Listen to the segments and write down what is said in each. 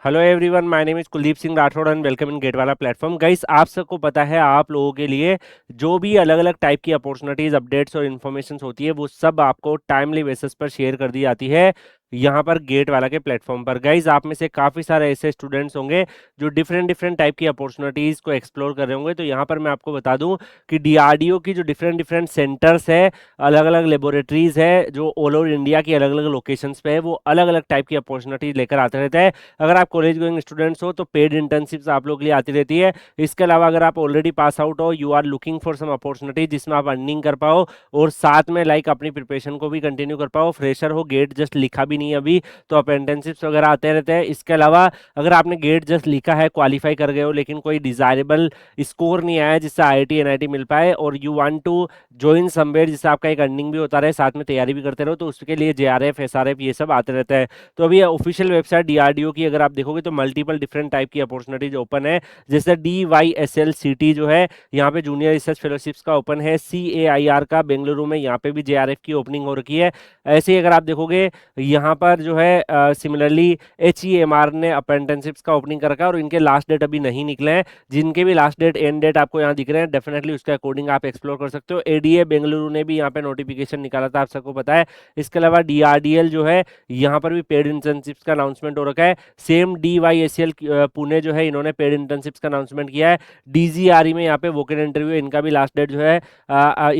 Hello everyone, my name is Kuldeep Singh Rathore and welcome in GATE Wallah platform. Guys, आप सबको पता है आप लोगों के लिए जो भी अलग अलग टाइप की अपॉर्चुनिटीज, अपडेट्स और इन्फॉर्मेशन होती है वो सब आपको टाइमली बेसिस पर शेयर कर दी जाती है यहाँ पर गेट वाला के प्लेटफॉर्म पर। गाइस, आप में से काफ़ी सारे ऐसे स्टूडेंट्स होंगे जो डिफरेंट डिफरेंट टाइप की अपॉर्चुनिटीज़ को एक्सप्लोर कर रहे होंगे। तो यहाँ पर मैं आपको बता दूं कि डीआरडीओ की जो डिफरेंट डिफरेंट सेंटर्स है, अलग अलग लेबोरेटरीज है जो ऑल ओवर इंडिया की अलग अलग लोकेशंस पे है, वो अलग अलग टाइप की अपॉर्चुनिटीज लेकर आते रहते हैं। अगर आप कॉलेज गोइंग स्टूडेंट्स हो तो पेड इंटर्नशिप्स आप लोग के लिए आती रहती है। इसके अलावा अगर आप ऑलरेडी पास आउट हो, you are looking for some opportunity जिसमें आप अर्निंग कर पाओ और साथ में लाइक अपनी प्रिपरेशन को भी कंटिन्यू कर पाओ, फ्रेशर हो, गेट जस्ट लिखा भी नहीं है अभी, तो आप इंटर्नशिप्स वगैरह आते रहते हैं। इसके अलावा अगर आपने गेट जस्ट लिखा है, क्वालिफाई कर गए हो, लेकिन कोई डिजायरेबल स्कोर नहीं आया जिससे आईआईटी एनआईटी मिल पाए और you want to join somewhere जिससे आपका एक अर्निंग भी होता रहे, साथ में तैयारी भी करते रहो, तो उसके लिए जेआरएफ, एसआरएफ ये सब आते रहते हैं। तो अभी ऑफिशियल वेबसाइट डीआरडीओ की अगर आप देखोगे तो मल्टीपल डिफरेंट टाइप की अपॉर्चुनिटीज ओपन है। जैसे DYSL जो है, यहाँ पे जूनियर रिसर्च फेलोशिप्स का ओपन है। CAIR का बेंगलुरु में, यहाँ पे भी जेआरएफ की ओपनिंग हो रखी है। ऐसे ही अगर आप देखोगे यहाँ पर जो है सिमिलरली HEMR ने अप्रेंटिसशिप्स का ओपनिंग कर रखा है और इनके लास्ट डेट अभी नहीं निकले हैं। जिनके भी लास्ट डेट, एंड डेट आपको यहाँ दिख रहे हैं, डेफिनेटली उसके अकॉर्डिंग आप एक्सप्लोर कर सकते हो। ADA बेंगलुरु ने भी यहाँ पे नोटिफिकेशन निकाला था, आप सबको पता है। इसके अलावा DRDL जो है, यहाँ पर भी पेड इंटर्नशिप्स का अनाउंसमेंट हो रखा है। सेम DYSL पुणे जो है, इन्होंने पेड इंटर्नशिप्स का अनाउंसमेंट किया है। DGRE में यहाँ पे वोकेन इंटरव्यू, इनका भी लास्ट डेट जो है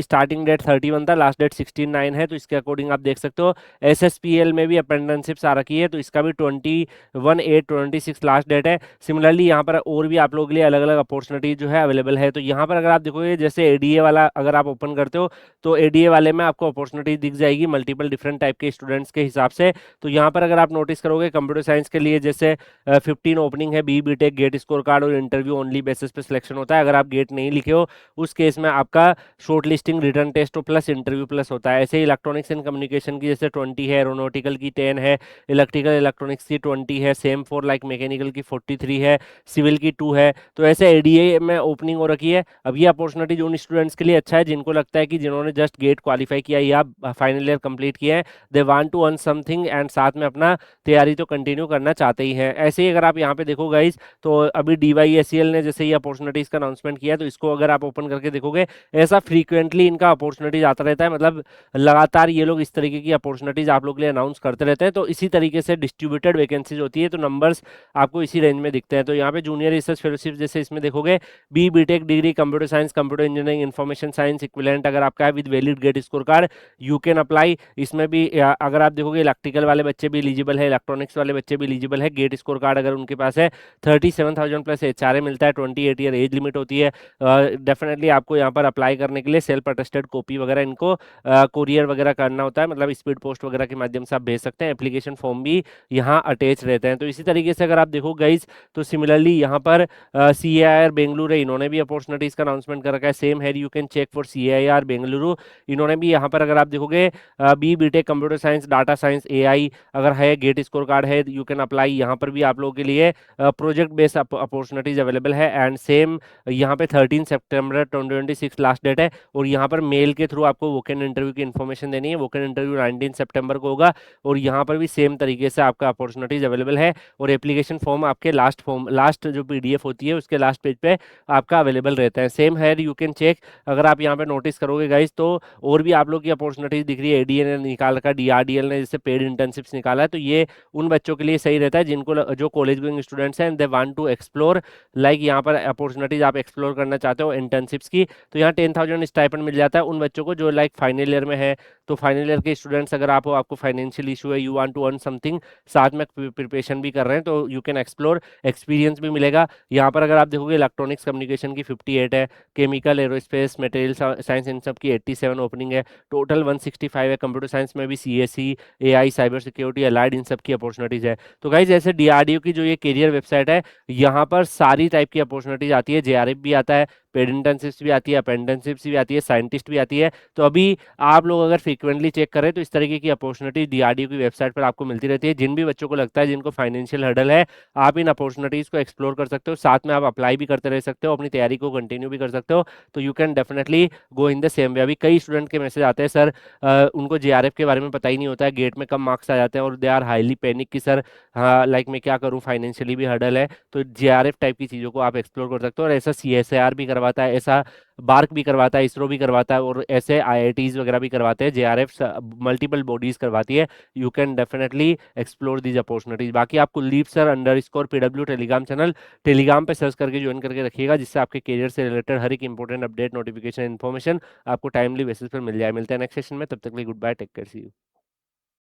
स्टार्टिंग डेट 31 था, लास्ट डेट 16/9 है, तो इसके अकॉर्डिंग आप देख सकते हो। SSPL में भी अप्रेंटिसशिप्स आ रखी है, तो इसका भी 21/8/26 लास्ट डेट है। सिमिलरली यहाँ पर और भी आप लोगों के लिए अलग अलग अपॉर्चुनिटीज जो है अवेलेबल है। तो यहाँ पर अगर आप देखोगे, जैसे ADA वाला अगर आप ओपन करते हो तो ADA वाले में आपको अपॉर्चुनिटी दिख जाएगी मल्टीपल डिफरेंट टाइप के स्टूडेंट्स के हिसाब से। तो यहाँ पर अगर आप नोटिस करोगे, कंप्यूटर साइंस के लिए जैसे 15 ओपनिंग है, BTech गेट स्कोर कार्ड और इंटरव्यू ओनली बेसिस पे सिलेक्शन होता है। अगर आप गेट नहीं लिखे हो उस केस में आपका shortlisting, written test plus interview plus होता है। ऐसे ही इलेक्ट्रॉनिक्स एंड कम्युनिकेशन की जैसे 20 है, एरोनॉटिकल की 10 है, इलेक्ट्रिकल इलेक्ट्रॉनिक्स की 20 है, सेम फॉर लाइक मैकेनिकल की 43 है, सिविल की 2 है। तो ऐसे ADA में ओपनिंग हो रखी है। अब ये अपॉर्चुनिटी जो उन स्टूडेंट्स के लिए अच्छा है जिनको लगता है कि जिन्होंने जस्ट गेट क्वालिफाई किया या फाइनल ईयर कंप्लीट किया है, they want to earn something and साथ में अपना तैयारी तो कंटिन्यू करना चाहते ही हैं। ऐसे ही अगर आप यहाँ पे देखो गाइज, तो अभी DYSL ने जैसे ये अपॉर्चुनिटीज का अनाउंसमेंट किया है, तो इसको अगर आप ओपन करके देखोगे, ऐसा फ्रीक्वेंटली इनका अपॉर्चुनिटीज आता रहता है। मतलब लगातार ये लोग इस तरीके की अपॉर्चुनिटीज आप लोग के लिए अनाउंस करते रहते हैं। तो इसी तरीके से डिस्ट्रीब्यूटेड वैकेंसीज होती है, तो नंबर्स आपको इसी रेंज में दिखते हैं। तो यहाँ पे जूनियर रिसर्च फेलोशिप जैसे इसमें देखोगे, BTech degree computer science, computer engineering, information science equivalent अगर आपका है with valid GATE score card, you can apply. इसमें भी अगर आप देखोगे, इलेक्ट्रिकल वाले बच्चे भी एलिजिबल है, इलेक्ट्रॉनिक्स वाले बच्चे भी एलिजिबल है। गेट स्कोर कार्ड अगर उनके पास है, 37,000 प्लस HRA मिलता है, 28 ईयर एज लिमिट होती है। डेफिनेटली आपको यहाँ पर अप्लाई करने के लिए सेल्फ अटेस्टेड कॉपी वगैरह इनको कुरियर वगैरह करना होता है, मतलब स्पीड पोस्ट वगैरह के माध्यम से आप भेज सकते हैं। एप्लीकेशन फॉर्म भी यहाँ अटैच रहते हैं। तो इसी तरीके से अगर आप देखो गाइज, तो सिमिलरली यहाँ पर CAIR बेंगलुरु है, इन्होंने भी अपॉर्चुनिटीज का अनाउंसमेंट कर रखा है। सेम है, you can check for CAIR Bengaluru, इन्होंने भी यहाँ पर अगर आप देखोगे BTech computer science, data science, AI अगर है, गेट स्कोर कार्ड है, यू कैन अप्लाई। यहाँ पर भी आप लोगों के लिए प्रोजेक्ट बेस्ड अपॉर्चुनिटीज अवेलेबल है। एंड सेम यहाँ पे 13 सितंबर 2026 लास्ट डेट है और यहाँ पर मेल के थ्रू आपको वोकेन इंटरव्यू की इन्फॉर्मेशन देनी है। वोकेन इंटरव्यू 19 सितंबर को होगा और यहाँ पर भी सेम तरीके से आपका अपॉर्चुनिटीज अवेलेबल है और एप्लीकेशन फॉर्म आपके लास्ट जो PDF होती है उसके लास्ट पेज पे आपका अवेलेबल रहता है। सेम है, यू कैन चेक। अगर आप यहाँ पे नोटिस करोगे गाइज, तो और भी आप लोग की अपॉर्चुनिटीज दिख रही है। ADA ने निकाल रखा, DRDL ने जैसे पेड इंटर्नशिप्स निकाला है, तो ये उन बच्चों के लिए सही रहता है जिनको जो कॉलेज गोइंग स्टूडेंट्स हैं and they want to explore, like यहाँ पर अपॉर्चुनिटीज आप एक्सप्लोर करना चाहते हो इंटर्नशिप्स की, तो यहाँ 10,000 स्टाइपेंड मिल जाता है उन बच्चों को जो लाइक फाइनल ईयर में है। तो फाइनल ईयर के स्टूडेंट्स अगर आप हो, आपको फाइनेंशियल इशू है, you want to earn something, साथ में प्रिपरेशन भी कर रहे हैं, तो यू कैन एक्सप्लोर, एक्सपीरियंस भी मिलेगा। यहाँ पर अगर आप देखोगे, इलेक्ट्रॉनिक्स कम्युनिकेशन की 58 है, केमिकल, एरोस्पेस, मटेरियल साइंस इन सब की 87 ओपनिंग है, टोटल 165 है। कंप्यूटर साइंस में भी CSE, AI, cyber security, allied, इन सब की अपॉर्चुनिटीज है। तो गाइज, ऐसे DRDO की जो ये करियर वेबसाइट है, यहाँ पर सारी टाइप की अपॉर्चुनिटीज आती है। JRF भी आता है, पेड इंटर्नशिप्स भी आती है, अप्रेंटिसशिप्स भी आती है, साइंटिस्ट भी आती है। तो अभी आप लोग अगर फ्रीक्वेंटली चेक करें तो इस तरीके की अपॉर्चुनिटी डीआरडीओ की वेबसाइट पर आपको मिलती रहती है। जिन भी बच्चों को लगता है जिनको फाइनेंशियल हर्डल है, आप इन अपॉर्चुनिटीज को एक्सप्लोर कर सकते हो, साथ में आप अप्लाई भी करते रह सकते हो, अपनी तैयारी को कंटिन्यू भी कर सकते हो। तो you can definitely go in the same way. अभी कई स्टूडेंट के मैसेज आते हैं, सर उनको जेआरएफ के बारे में पता ही नहीं होता है, गेट में कम मार्क्स आ जाते हैं और दे आर हाईली पैनिक कि सर हाँ लाइक मैं क्या करूँ, फाइनेंशियली भी हर्डल है। तो जेआरएफ टाइप की चीज़ों को आप एक्सप्लोर कर सकते हो, और ऐसा सीएसआर भी करवाता है, ऐसा बार्क भी करवाता है, इसरो भी करवाता है, और ऐसे आईआईटीज वगैरह भी करवाते हैं। जेआरएफ मल्टीपल बॉडीज करवाती है। You can definitely explore these opportunities. बाकी आप Kuldeep sir underscore PW telegram channel telegram पे सर्च करके ज्वाइन करके रखिएगा, जिससे आपके करियर से रिलेटेड हर एक इंपॉर्टेंट अपडेट, नोटिफिकेशन, इन्फॉर्मेशन आपको टाइमली बेसिस पर मिल जाए। मिलते हैं नेक्स्ट सेशन में, तब तक के लिए goodbye, take care, see you.